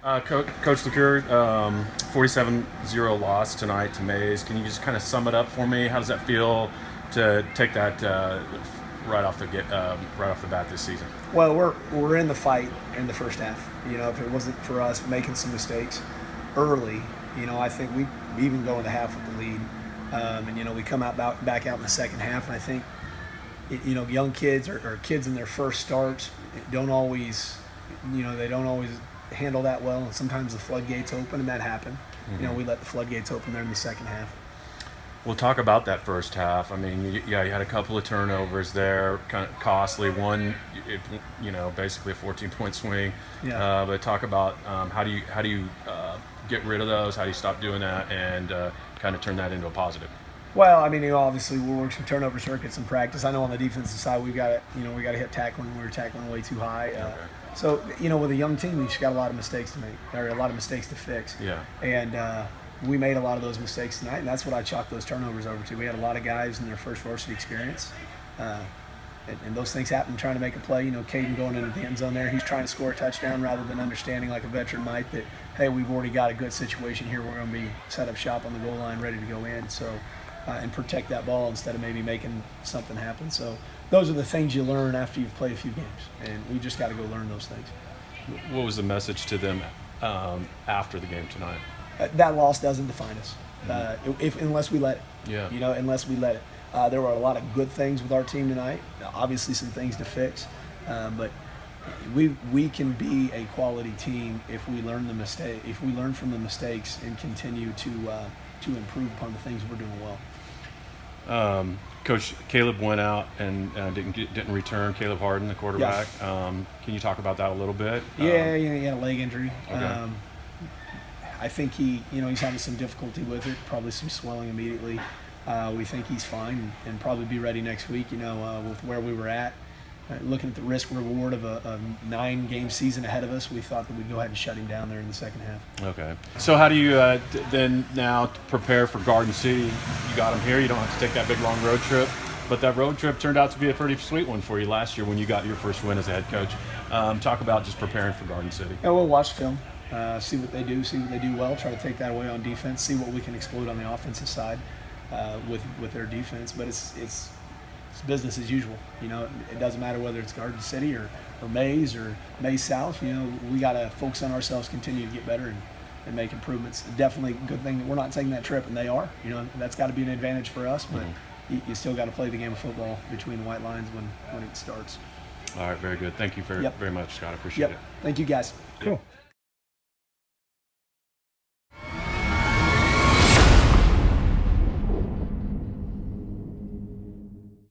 Coach LeCure, 47-0 loss tonight to Maize. Can you just kind of sum it up for me? How does that feel to take that right off the bat this season? Well, we're in the fight in the first half. If it wasn't for us making some mistakes early, I think we even go into half with the lead, and we come back out in the second half, and I think young kids or kids in their first start don't always handle that well, and sometimes the floodgates open, and that happened. Mm-hmm. We let the floodgates open there in the second half. We'll talk about that first half. I mean, you had a couple of turnovers there, kind of costly. One, basically a 14-point swing. Yeah. But talk about how do you get rid of those? How do you stop doing that and kind of turn that into a positive? Well, I mean, obviously we'll work some turnover circuits in practice. I know on the defensive side we got to hit tackling. We were tackling way too high. Okay. So with a young team, we've just got a lot of mistakes to make, or a lot of mistakes to fix. Yeah. And we made a lot of those mistakes tonight, and that's what I chalked those turnovers over to. We had a lot of guys in their first varsity experience, and those things happen trying to make a play. Caden going into the end zone there, he's trying to score a touchdown rather than understanding like a veteran might that, hey, we've already got a good situation here. We're going to be set up shop on the goal line, ready to go in. So. And protect that ball instead of maybe making something happen. So those are the things you learn after you've played a few games, and we just got to go learn those things. What was the message to them after the game tonight? That loss doesn't define us, unless we let it. Yeah. Unless we let it. There were a lot of good things with our team tonight. Obviously, some things to fix, but we can be a quality team if we learn from the mistakes and continue to improve upon the things we're doing well. Coach Caleb went out and didn't return. Caleb Harden, the quarterback. Yeah. Can you talk about that a little bit? Yeah, he had a leg injury. Okay. I think he's having some difficulty with it. Probably some swelling immediately. We think he's fine and probably be ready next week. With where we were at. Looking at the risk reward of a 9-game season ahead of us, we thought that we'd go ahead and shut him down there in the second half. Okay. So how do you then now prepare for Garden City? You got him here. You don't have to take that big long road trip. But that road trip turned out to be a pretty sweet one for you last year when you got your first win as a head coach. Talk about just preparing for Garden City. Yeah, we'll watch film, see what they do well, try to take that away on defense, see what we can exploit on the offensive side with their defense. But it's business as usual. It doesn't matter whether it's Garden City or Maize or Maize South. We got to focus on ourselves, continue to get better and make improvements. Definitely a good thing that we're not taking that trip, and they are. That's got to be an advantage for us, but you still got to play the game of football between the white lines when it starts. All right, very good. Thank you very much, Scott. I appreciate it. Thank you, guys. Cool.